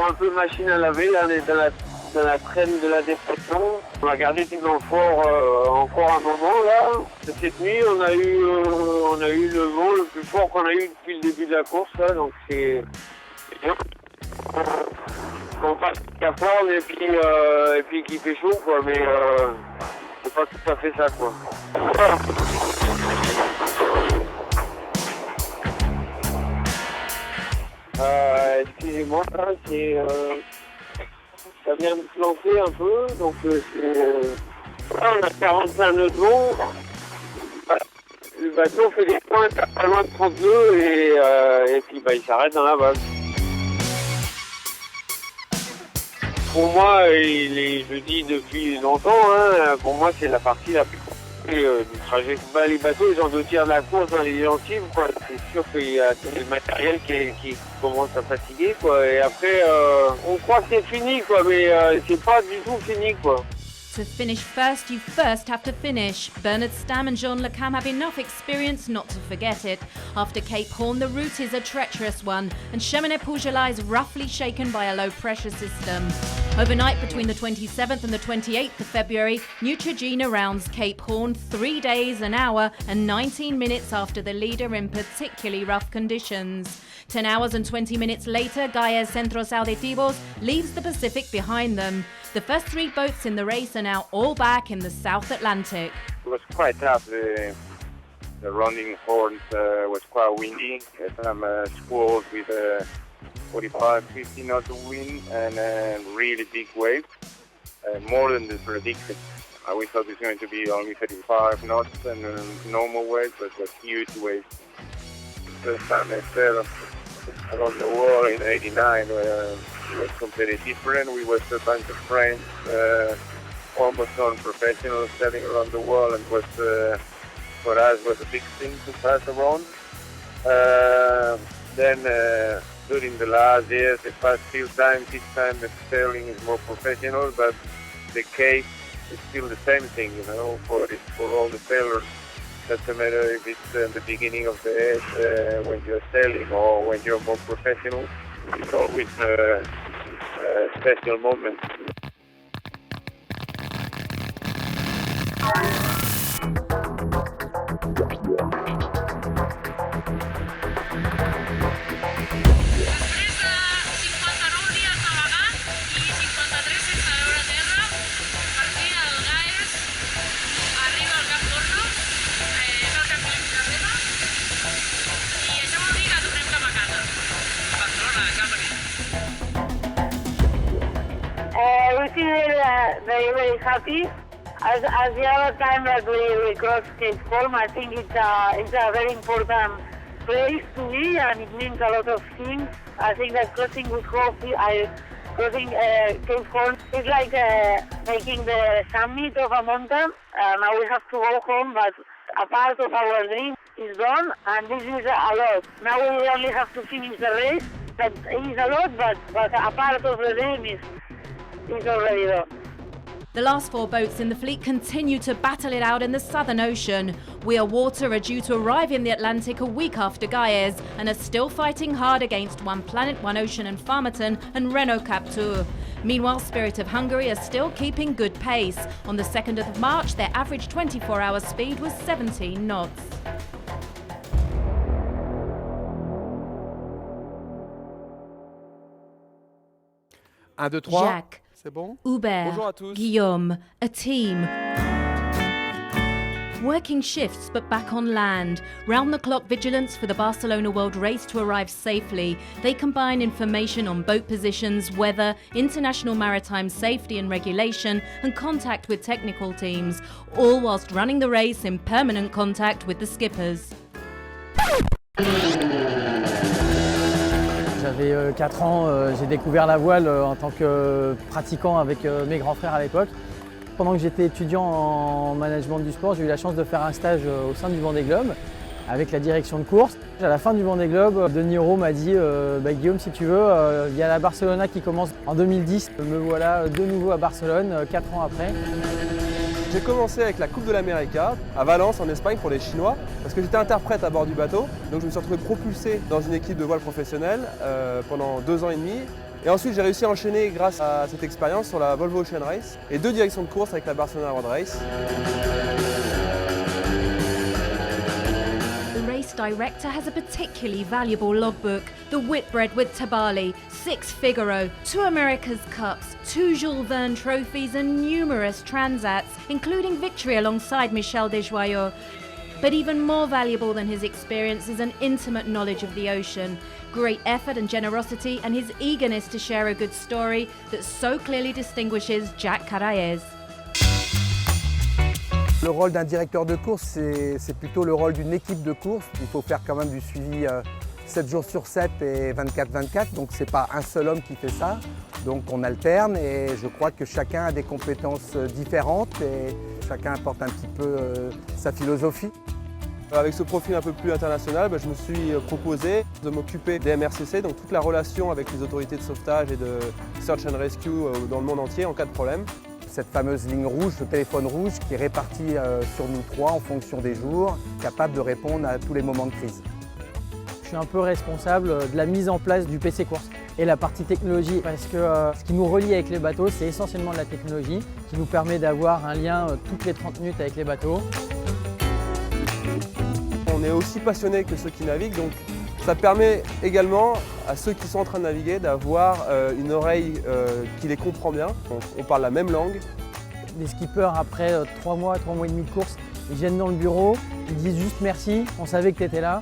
un peu machine à laver, là on est dans la traîne de la dépression. On a gardé tout dans le fort encore un moment là. Cette nuit on a eu le vent le plus fort qu'on a eu depuis le début de la course là, donc c'est bien. On passe Cap Horn et puis qu'il fait chaud quoi, mais c'est pas tout à fait ça quoi. Excusez-moi, ça vient de se lancer un peu, donc là on a 45 nœuds de long. Le bateau fait des pointes à pas loin de 30 nœuds et puis il s'arrête dans la vague. Pour moi, je le dis depuis longtemps, hein, pour moi c'est la partie la plus compliquée du trajet. Les bateaux, ils ont 2 tiers de la course dans les gencives, quoi. C'est sûr qu'il y a tout le matériel qui commence à fatiguer, quoi. Et après, on croit que c'est fini, quoi, mais c'est pas du tout fini, quoi. To finish first, you first have to finish. Bernard Stamm and Jean Le Cam have enough experience not to forget it. After Cape Horn, the route is a treacherous one, and Cheminée-Pouget is roughly shaken by a low-pressure system. Overnight, between the 27th and the 28th of February, Neutrogena rounds Cape Horn 3 days, an hour, and 19 minutes after the leader in particularly rough conditions. 10 hours and 20 minutes later, Gaia Centros Auditivos leaves the Pacific behind them. The first 3 boats in the race are now all back in the South Atlantic. It was quite tough. The rounding horns was quite windy. Some squalls with 45-50 knots of wind and really big waves, more than the predicted. We thought it was going to be only 35 knots and normal waves, but it was huge waves. The San Esther around the world in '89 was completely different. We were a bunch of friends, almost non-professionals, sailing around the world, and was for us was a big thing to pass around. Then during the last years, the past few times, each time the sailing is more professional, but the Cape is still the same thing, you know, for all the sailors. Doesn't matter if it's the beginning of the age when you're sailing or when you're more professional. It's always a special moment. We feel very, very happy. As the other time that we crossed Cape Horn, I think it's a very important place to be, and it means a lot of things. I think that crossing Cape Horn is like making the summit of a mountain. Now we have to go home, but a part of our dream is done, and this is a lot. Now we only have to finish the race. That is a lot, but a part of the dream is already done. The last 4 boats in the fleet continue to battle it out in the Southern Ocean. We Are Water are due to arrive in the Atlantic a week after Gaies and are still fighting hard against One Planet, One Ocean and Farmerton and Renault Captur. Meanwhile, Spirit of Hungary are still keeping good pace. On the 2nd of March, their average 24-hour speed was 17 knots. Un, deux, trois. Jacques, C'est bon? Hubert, Bonjour à tous. Guillaume, a team. Working shifts but back on land. Round-the-clock vigilance for the Barcelona World Race to arrive safely. They combine information on boat positions, weather, international maritime safety and regulation, and contact with technical teams, all whilst running the race in permanent contact with the skippers. J'avais 4 ans, j'ai découvert la voile en tant que pratiquant avec mes grands frères à l'époque. Pendant que j'étais étudiant en management du sport, j'ai eu la chance de faire un stage au sein du Vendée Globe avec la direction de course. À la fin du Vendée Globe, Denis Roux m'a dit Guillaume, si tu veux, il y a la Barcelona qui commence en 2010. Me voilà de nouveau à Barcelone, 4 ans après. J'ai commencé avec la Coupe de l'América à Valence en Espagne pour les Chinois parce que j'étais interprète à bord du bateau. Donc je me suis retrouvé propulsé dans une équipe de voile professionnelle pendant 2 ans et demi. Et ensuite, j'ai réussi à enchaîner grâce à cette expérience sur la Volvo Ocean Race et 2 directions de course avec la Barcelona Road Race. The race director has a particularly valuable logbook. The Whitbread with Tabali, 6 Figaro, 2 America's Cups, 2 Jules Verne trophies and numerous transats, including victory alongside Michel Desjoyaux. But even more valuable than his experience is an intimate knowledge of the ocean, great effort and generosity, and his eagerness to share a good story that so clearly distinguishes Jack Caraes. Le rôle d'un directeur de course, c'est plutôt le rôle d'une équipe de course. Il faut faire quand même du suivi 7 jours sur 7 et 24/24, donc c'est pas un seul homme qui fait ça. Donc on alterne et je crois que chacun a des compétences différentes et chacun apporte un petit peu sa philosophie. Avec ce profil un peu plus international, je me suis proposé de m'occuper des MRCC, donc toute la relation avec les autorités de sauvetage et de search and rescue dans le monde entier en cas de problème. Cette fameuse ligne rouge, ce téléphone rouge qui est réparti sur nous 3 en fonction des jours, capable de répondre à tous les moments de crise. Je suis un peu responsable de la mise en place du PC course et la partie technologie parce que ce qui nous relie avec les bateaux, c'est essentiellement de la technologie qui nous permet d'avoir un lien toutes les 30 minutes avec les bateaux. On est aussi passionné que ceux qui naviguent, donc ça permet également à ceux qui sont en train de naviguer d'avoir une oreille qui les comprend bien. On parle la même langue. Les skippers, après 3 mois et demi de course, ils viennent dans le bureau, ils disent juste merci, on savait que tu étais là.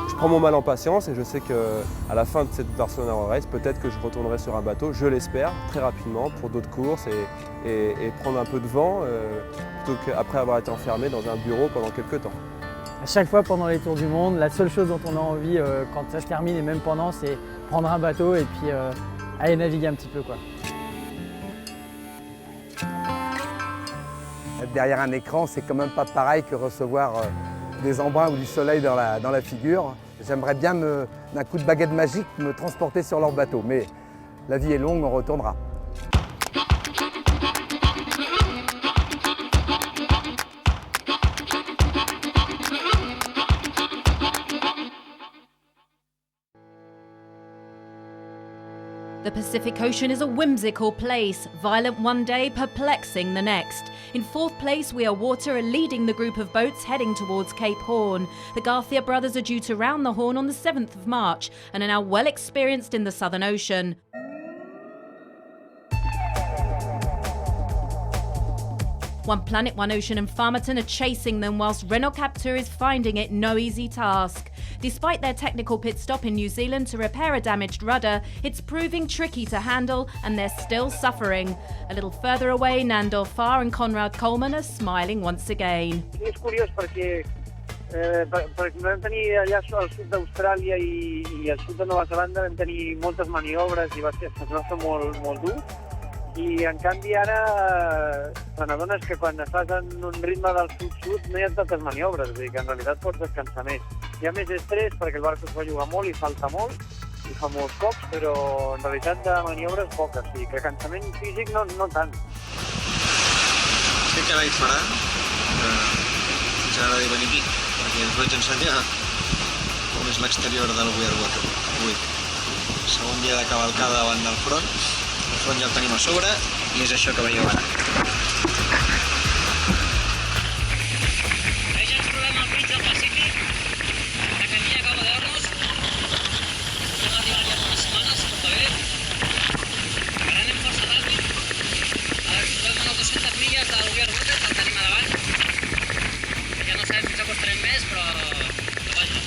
Je prends mon mal en patience et je sais qu'à la fin de cette Barcelona Road Race, peut-être que je retournerai sur un bateau, je l'espère, très rapidement pour d'autres courses et prendre un peu de vent plutôt qu'après avoir été enfermé dans un bureau pendant quelques temps. À chaque fois pendant les tours du monde, la seule chose dont on a envie quand ça se termine et même pendant, c'est prendre un bateau et puis aller naviguer un petit peu, quoi. Être derrière un écran, c'est quand même pas pareil que recevoir des embruns ou du soleil dans la figure. J'aimerais bien, d'un coup de baguette magique, me transporter sur leur bateau, mais la vie est longue, on retournera. The Pacific Ocean is a whimsical place, violent one day, perplexing the next. In 4th place, We Are Water are leading the group of boats heading towards Cape Horn. The Garcia brothers are due to round the Horn on the 7th of March and are now well experienced in the Southern Ocean. One Planet, One Ocean and Farmerton are chasing them whilst Renault Captur is finding it no easy task. Despite their technical pit stop in New Zealand to repair a damaged rudder, it's proving tricky to handle and they're still suffering. A little further away, Nandor Farr and Conrad Coleman are smiling once again. És curiós perquè vam tenir allà al sud d'Austràlia i al sud de Nova Zelanda vam tenir moltes maniobres i es va fer molt dur. I en canvi ara te n'adones que quan estàs en un ritme del sud-sud no hi ha tantes maniobres, és a dir, que en realitat pots descansar més. Hi ha més estrès perquè el barco es va jugar molt i falta molt, i fa molts cops, però en realitat de maniobres poques, o sigui que cansament físic no tant. Sé que ara hi farà, que ens agrada venir aquí, perquè us vaig ensenyar com és l'exterior del We Are Water avui. Segon dia de cavalcada davant del front. El front ja el tenim a sobre i és això que veieu ara. Ja ens trobem al mig del Pacífic, la canilla acaba de Hornos. Vam arribar ja fa unes setmanes, tot va bé. Ara anem força ràpid. Ara ens trobem a 200 milles del We Are Water, que el tenim a davant. Ja no sabem fins a costarem més, però vaja,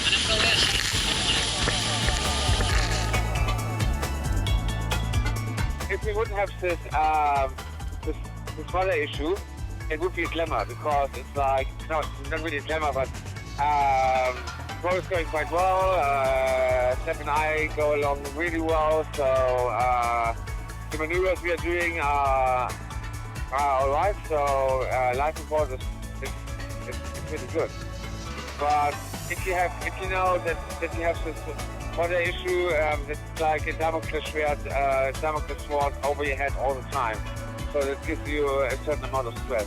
anem prou bé així. If we wouldn't have this weather issue, it would be a dilemma because it's like, no, it's not really a dilemma, but the boat is going quite well. Steph and I go along really well, so the maneuvers we are doing are all right. So life on board is pretty good. But if you know that you have this weather issue, it's like a Damocles sword over your head all the time. So that gives you a certain amount of stress.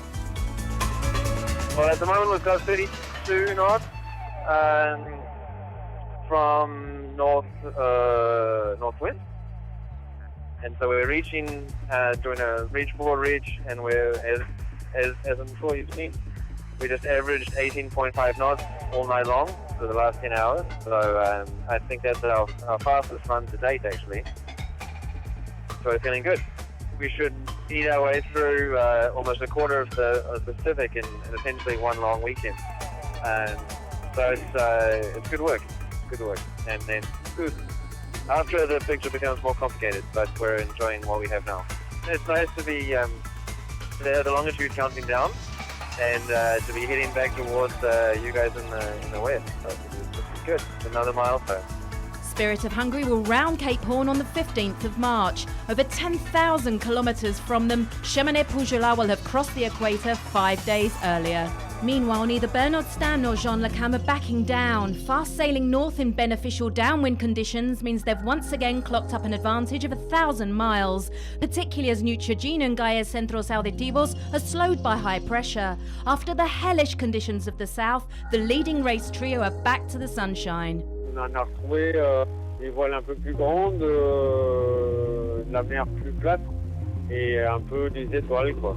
Well, at the moment we've got 30 2 knots from northwest. And so we're reaching, doing a reachable reach, and we're, as I'm sure you've seen, we just averaged 18.5 knots all night long for the last 10 hours. So I think that's our fastest run to date, actually. So we're feeling good. We should eat our way through almost a quarter of the Pacific in essentially one long weekend. So it's good work. Good work. And then good. After the picture becomes more complicated, but we're enjoying what we have now. It's nice to be the longitude counting down and to be heading back towards you guys in the west. So it's good. It's another milestone. Spirit of Hungary will round Cape Horn on the 15th of March. Over 10,000 kilometres from them, Cheminée Poujala will have crossed the equator 5 days earlier. Meanwhile, neither Bernard Stamm nor Jean Le Cam are backing down. Fast sailing north in beneficial downwind conditions means they've once again clocked up an advantage of 1,000 miles, particularly as Neutrogena and Gaia Centros Auditivos are slowed by high pressure. After the hellish conditions of the south, the leading race trio are back to the sunshine. On a retrouvé des voiles un peu plus grandes, de la mer plus plate et un peu des étoiles, quoi.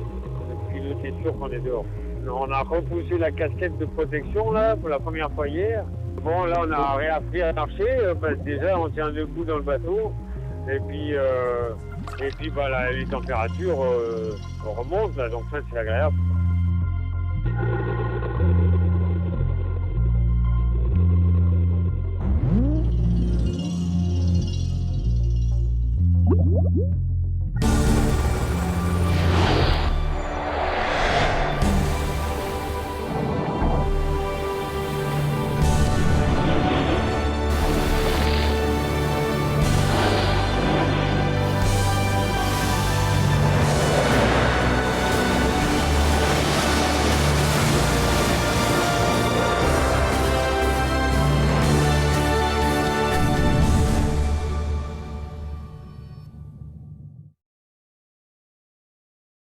Puis c'est sûr qu'on est dehors. On a repoussé la casquette de protection là pour la première fois hier. Bon, là on a réappris à marcher parce que déjà on tient debout dans le bateau et puis bah, les températures remontent là, donc ça c'est agréable. Woo!